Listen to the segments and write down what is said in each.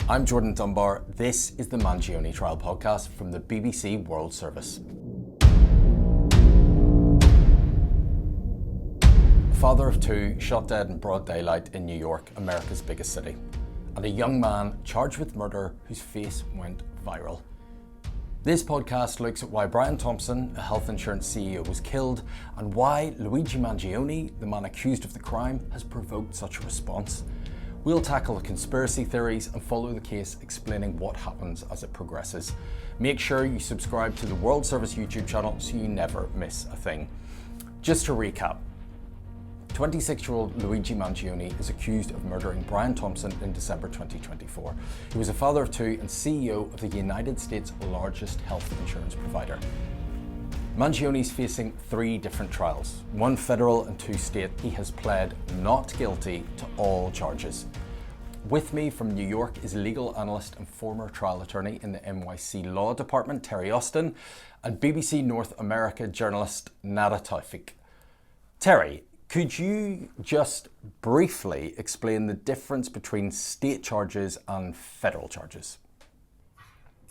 I'm Jordan Dunbar. This is the Mangione Trial podcast from the BBC World Service. Father of two shot dead in broad daylight in New York, America's biggest city. And a young man charged with murder whose face went viral. This podcast looks at why Brian Thompson, a health insurance CEO, was killed and why Luigi Mangione, the man accused of the crime, has provoked such a response. We'll tackle the conspiracy theories and follow the case, explaining what happens as it progresses. Make sure you subscribe to the World Service YouTube channel so you never miss a thing. Just to recap, 26-year-old Luigi Mangione is accused of murdering Brian Thompson in December 2024. He was a father of two and CEO of the United States' largest health insurance provider. Mangione is facing three different trials, one federal and two state. He has pled not guilty to all charges. With me from New York is legal analyst and former trial attorney in the NYC Law Department, Terri Austin, and BBC North America journalist Nada Tawfik. Terri, could you just briefly explain the difference between state charges and federal charges?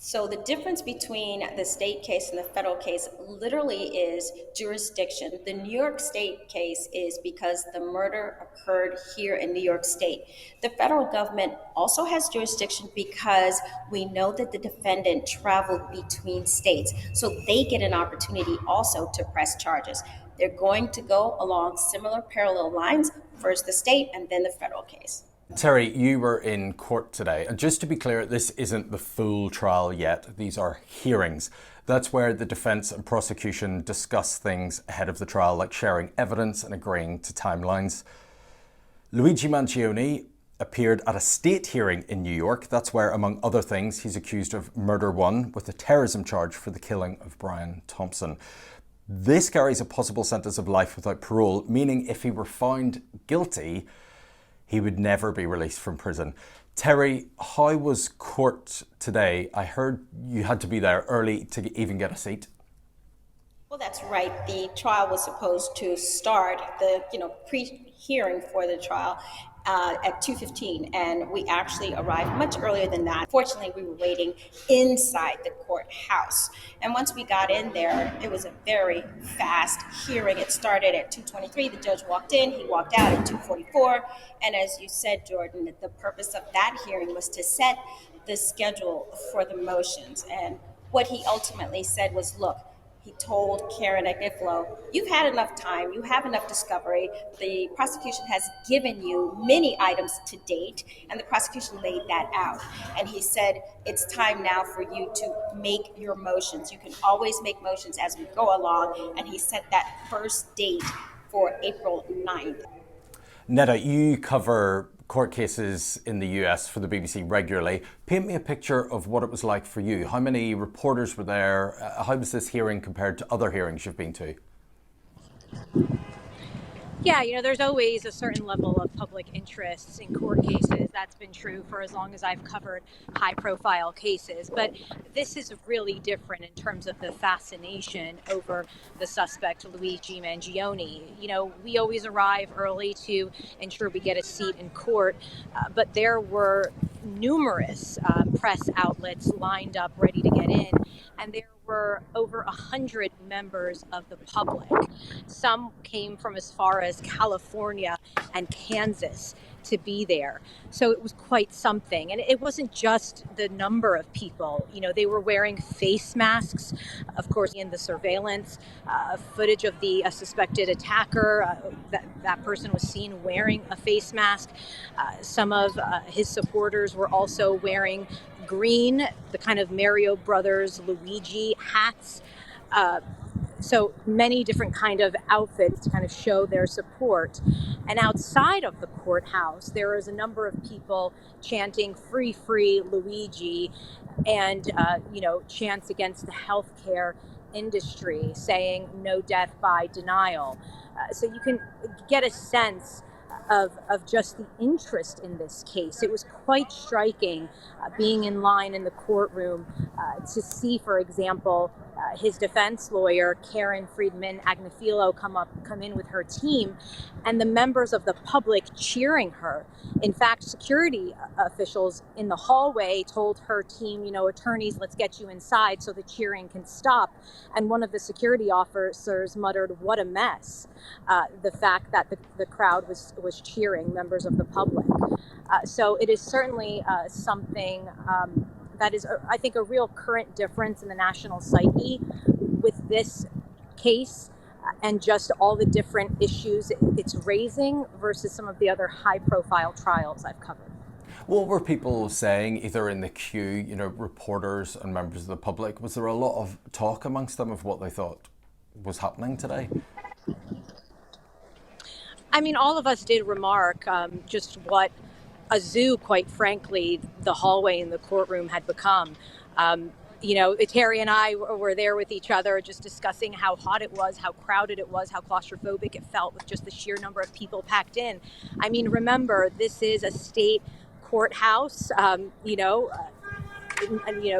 So the difference between the state case and the federal case literally is jurisdiction. The New York State case is because the murder occurred here in New York State. The federal government also has jurisdiction because we know that the defendant traveled between states. So they get an opportunity also to press charges. They're going to go along similar parallel lines, first the state and then the federal case. Terri, you were in court today, and just to be clear, this isn't the full trial yet. These are hearings. That's where the defense and prosecution discuss things ahead of the trial, like sharing evidence and agreeing to timelines. Luigi Mangione appeared at a state hearing in New York. That's where, among other things, he's accused of murder one with a terrorism charge for the killing of Brian Thompson. This carries a possible sentence of life without parole, meaning if he were found guilty, he would never be released from prison. Terri, how was court today? I heard you had to be there early to even get a seat. Well, that's right. The trial was supposed to start, the pre-hearing for the trial at 2:15, and we actually arrived much earlier than that. Fortunately, we were waiting inside the courthouse. And once we got in there, it was a very fast hearing. It started at 2:23. The judge walked in, he walked out at 2:44. And as you said, Jordan, the purpose of that hearing was to set the schedule for the motions. And what he ultimately said was, look, he told Karen Agnifilo, you've had enough time, you have enough discovery. The prosecution has given you many items to date, and the prosecution laid that out. And he said, it's time now for you to make your motions. You can always make motions as we go along. And he set that first date for April 9th. Neda, you cover court cases in the US for the BBC regularly. Paint me a picture of what it was like for you. How many reporters were there? How was this hearing compared to other hearings you've been to? Yeah, there's always a certain level of public interest in court cases. That's been true for as long as I've covered high-profile cases. But this is really different in terms of the fascination over the suspect, Luigi Mangione. We always arrive early to ensure we get a seat in court, but there were numerous press outlets lined up ready to get in, and there were over 100 members of the public. Some came from as far as California and Kansas to be there. So it was quite something. And it wasn't just the number of people. They were wearing face masks, of course, in the surveillance. Footage of the suspected attacker, that person was seen wearing a face mask. Some of his supporters were also wearing green, the kind of Mario Brothers Luigi hats. So many different kind of outfits to kind of show their support. And outside of the courthouse, there is a number of people chanting "Free, free Luigi," and chants against the healthcare industry, saying "No death by denial." So you can get a sense of just the interest in this case. It was quite striking being in line in the courtroom to see, for example, his defense lawyer, Karen Friedman Agnifilo, come in with her team, and the members of the public cheering her. In fact, security officials in the hallway told her team, attorneys, let's get you inside so the cheering can stop. And one of the security officers muttered, "What a mess." The fact that the crowd was cheering members of the public. So it is certainly something that is, I think, a real current difference in the national psyche with this case and just all the different issues it's raising versus some of the other high-profile trials I've covered. What were people saying, either in the queue, reporters and members of the public? Was there a lot of talk amongst them of what they thought was happening today? I mean, all of us did remark just what a zoo, quite frankly, the hallway in the courtroom had become. Terri and I were there with each other just discussing how hot it was, how crowded it was, how claustrophobic it felt with just the sheer number of people packed in. I mean, remember, this is a state courthouse,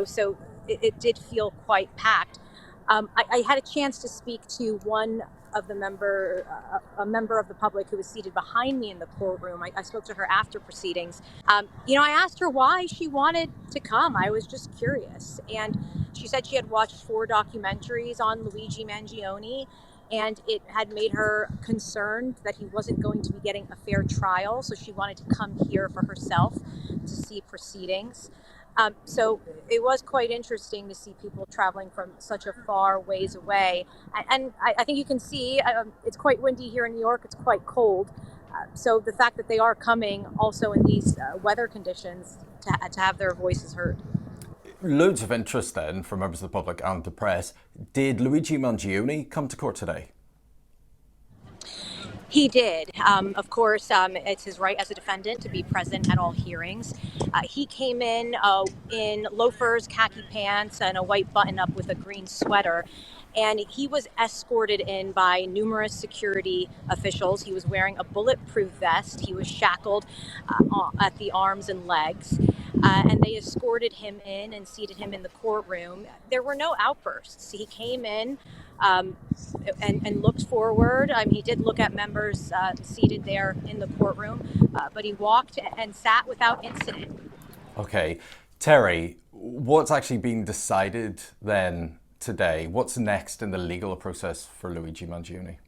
so it did feel quite packed. I had a chance to speak to one of a member of the public who was seated behind me in the courtroom. I spoke to her after proceedings. I asked her why she wanted to come. I was just curious. And she said she had watched 4 documentaries on Luigi Mangione, and it had made her concerned that he wasn't going to be getting a fair trial. So she wanted to come here for herself to see proceedings. So it was quite interesting to see people traveling from such a far ways away. And I think you can see it's quite windy here in New York. It's quite cold. So the fact that they are coming also in these weather conditions to have their voices heard. Loads of interest then from members of the public and the press. Did Luigi Mangione come to court today? He did. Of course, it's his right as a defendant to be present at all hearings. He came in loafers, khaki pants, and a white button-up with a green sweater. And he was escorted in by numerous security officials. He was wearing a bulletproof vest. He was shackled at the arms and legs. And they escorted him in and seated him in the courtroom. There were no outbursts. He came in and looked forward. He did look at members seated there in the courtroom, but he walked and sat without incident. Okay. Terri, what's actually being decided then today? What's next in the legal process for Luigi Mangione?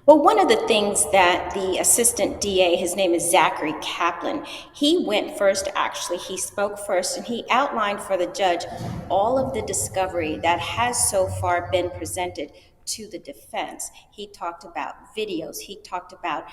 Well, one of the things that the assistant DA, his name is Zachary Kaplan, he went first, actually. He spoke first, and he outlined for the judge all of the discovery that has so far been presented to the defense. He talked about videos. He talked about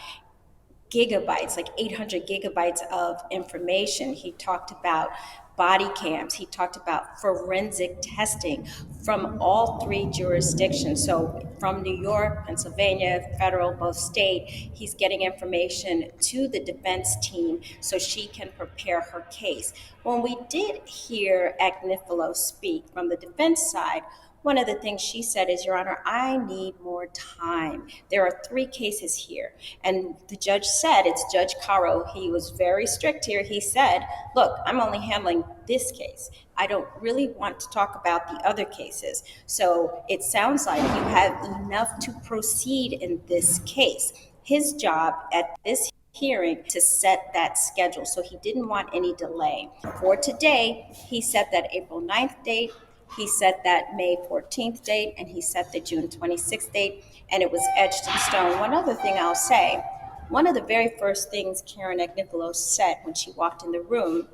gigabytes, like 800 gigabytes of information. He talked about body cams. He talked about forensic testing from all 3 jurisdictions. So from New York, Pennsylvania, federal, both state, he's getting information to the defense team so she can prepare her case. When we did hear Agnifilo speak from the defense side, one of the things she said is, Your Honor, I need more time. There are 3 cases here. And the judge said, it's Judge Caro, he was very strict here. He said, look, I'm only handling this case. I don't really want to talk about the other cases. So it sounds like you have enough to proceed in this case. His job at this hearing to set that schedule. So he didn't want any delay. For today, he set that April 9th date. He set that May 14th date, and he set the June 26th date, and it was etched in stone. One other thing I'll say, one of the very first things Karen Agnifilo said when she walked in the room,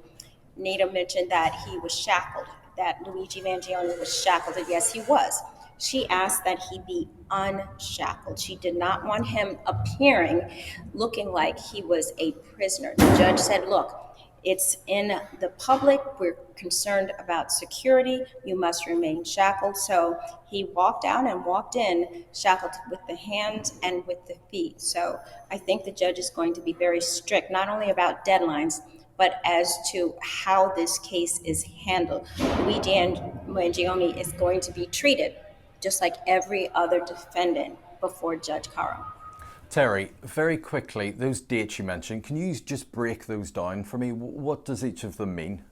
Nada mentioned that he was shackled, that Luigi Mangione was shackled, and yes, he was. She asked that he be unshackled. She did not want him appearing looking like he was a prisoner. The judge said, look, it's in the public. We're concerned about security. You must remain shackled. So he walked out and walked in shackled with the hands and with the feet. So I think the judge is going to be very strict, not only about deadlines, but as to how this case is handled. Luigi Mangione is going to be treated just like every other defendant before Judge Caro. Terri, very quickly, those dates you mentioned, can you just break those down for me? What does each of them mean?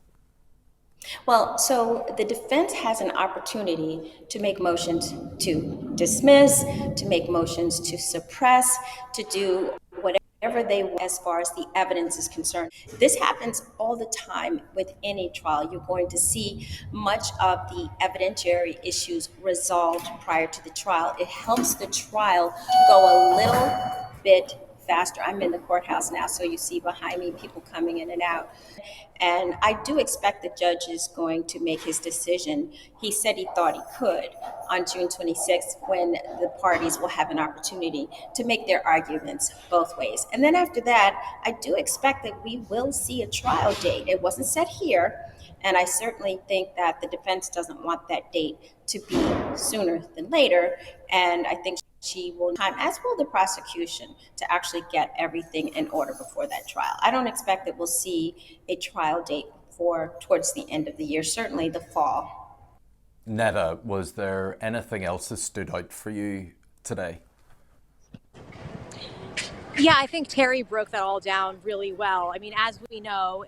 Well, so the defense has an opportunity to make motions to dismiss, to make motions to suppress, to do whatever they want as far as the evidence is concerned. This happens all the time with any trial. You're going to see much of the evidentiary issues resolved prior to the trial. It helps the trial go a little bit faster. I'm in the courthouse now, so you see behind me people coming in and out. And I do expect the judge is going to make his decision. He said he thought he could on June 26th, when the parties will have an opportunity to make their arguments both ways. And then after that, I do expect that we will see a trial date. It wasn't set here, and I certainly think that the defense doesn't want that date to be sooner than later. And I think she will time, as will the prosecution, to actually get everything in order before that trial. I don't expect that we'll see a trial date for towards the end of the year, certainly the fall. Nada, was there anything else that stood out for you today? Yeah, I think Terri broke that all down really well. I mean, as we know,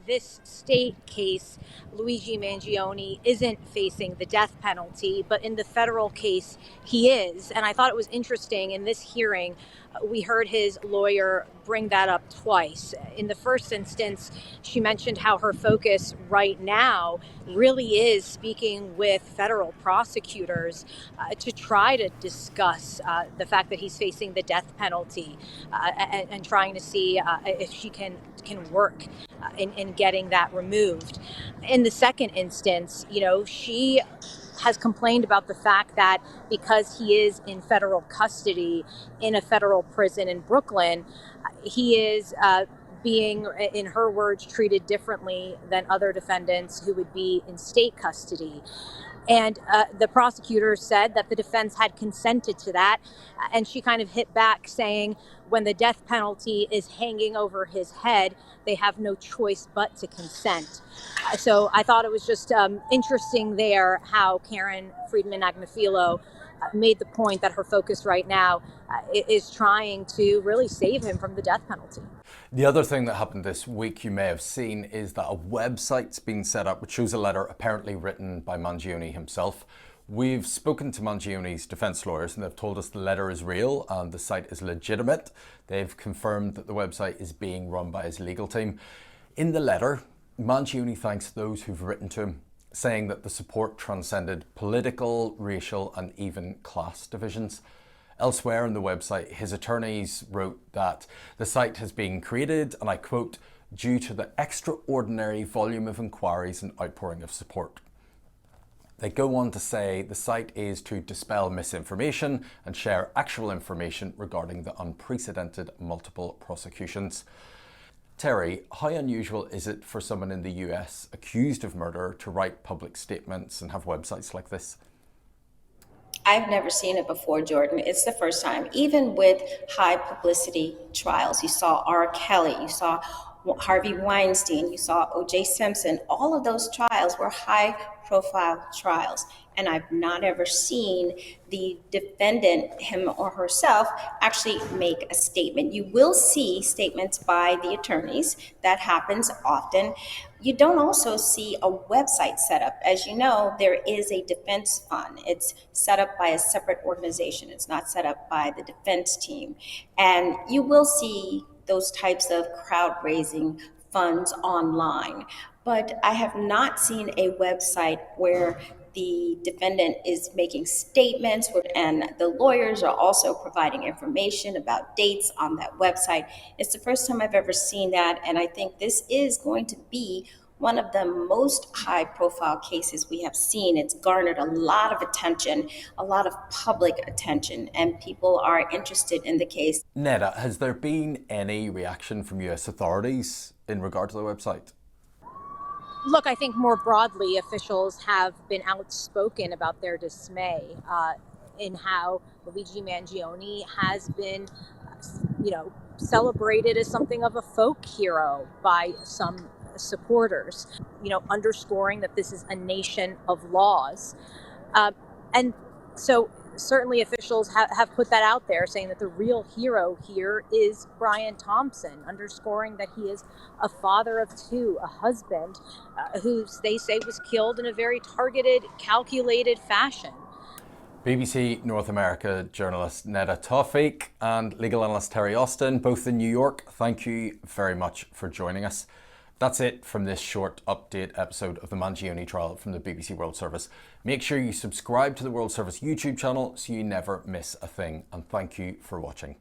this state case, Luigi Mangione isn't facing the death penalty, but in the federal case, he is. And I thought it was interesting in this hearing, we heard his lawyer bring that up twice. In the first instance, she mentioned how her focus right now really is speaking with federal prosecutors to try to discuss the fact that he's facing the death penalty and trying to see if she can work in getting that removed. In the second instance, she has complained about the fact that because he is in federal custody in a federal prison in Brooklyn, he is being, in her words, treated differently than other defendants who would be in state custody. And the prosecutor said that the defense had consented to that. And she kind of hit back saying, when the death penalty is hanging over his head, they have no choice but to consent. So I thought it was just interesting there how Karen Friedman-Agnifilo made the point that her focus right now is trying to really save him from the death penalty. The other thing that happened this week you may have seen is that a website's been set up which shows a letter apparently written by Mangione himself. We've spoken to Mangione's defense lawyers and they've told us the letter is real and the site is legitimate. They've confirmed that the website is being run by his legal team. In the letter, Mangione thanks those who've written to him, saying that the support transcended political, racial and even class divisions. Elsewhere on the website, his attorneys wrote that the site has been created, and I quote, due to the extraordinary volume of inquiries and outpouring of support. They go on to say the site is to dispel misinformation and share actual information regarding the unprecedented multiple prosecutions. Terri, how unusual is it for someone in the US accused of murder to write public statements and have websites like this? I've never seen it before, Jordan. It's the first time. Even with high publicity trials, you saw R. Kelly, you saw Harvey Weinstein, you saw O.J. Simpson. All of those trials were high profile trials. And I've not ever seen the defendant, him or herself, actually make a statement. You will see statements by the attorneys. That happens often. You don't also see a website set up. As you know, there is a defense fund. It's set up by a separate organization. It's not set up by the defense team. And you will see those types of crowd-raising funds online. But I have not seen a website where the defendant is making statements and the lawyers are also providing information about dates on that website. It's the first time I've ever seen that, and I think this is going to be one of the most high profile cases we have seen. It's garnered a lot of attention, a lot of public attention, and people are interested in the case. Nada, has there been any reaction from US authorities in regard to the website? Look, I think more broadly, officials have been outspoken about their dismay in how Luigi Mangione has been, celebrated as something of a folk hero by some supporters, underscoring that this is a nation of laws. And so certainly officials have put that out there, saying that the real hero here is Brian Thompson, underscoring that he is a father of two, a husband who they say was killed in a very targeted, calculated fashion. BBC North America journalist Nada Tawfik and legal analyst Terri Austin, both in New York, thank you very much for joining us. That's it from this short update episode of the Mangione Trial from the BBC World Service. Make sure you subscribe to the World Service YouTube channel so you never miss a thing, and thank you for watching.